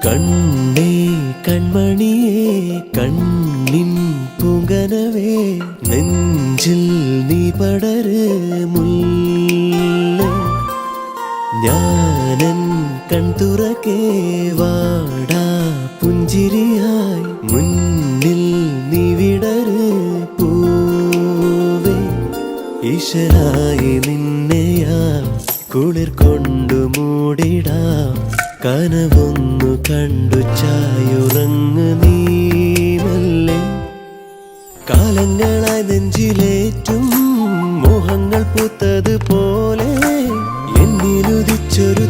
കണ്ണേ കൺമണിയേ കണ്ണിൻ പൂങ്കനവേ നെഞ്ചിൽ നീ പടര് മുല്ലേ ഞാനൻ കൺതുറക്കേ വാടാ പുഞ്ചിരിയായി മുന്നിൽ നീ വിടര് പൂവേ ഈശനായി നിന്നെയാ കുളിർ കൊണ്ടു മൂടിടാം കനവൊന്നു കണ്ടു ചായുറങ്ങ് നീ മെല്ലെ കാലങ്ങളായി നെഞ്ചിലേറ്റും മോഹങ്ങൾ പൂത്തതുപോലെ എന്നിലുദിച്ചൊരു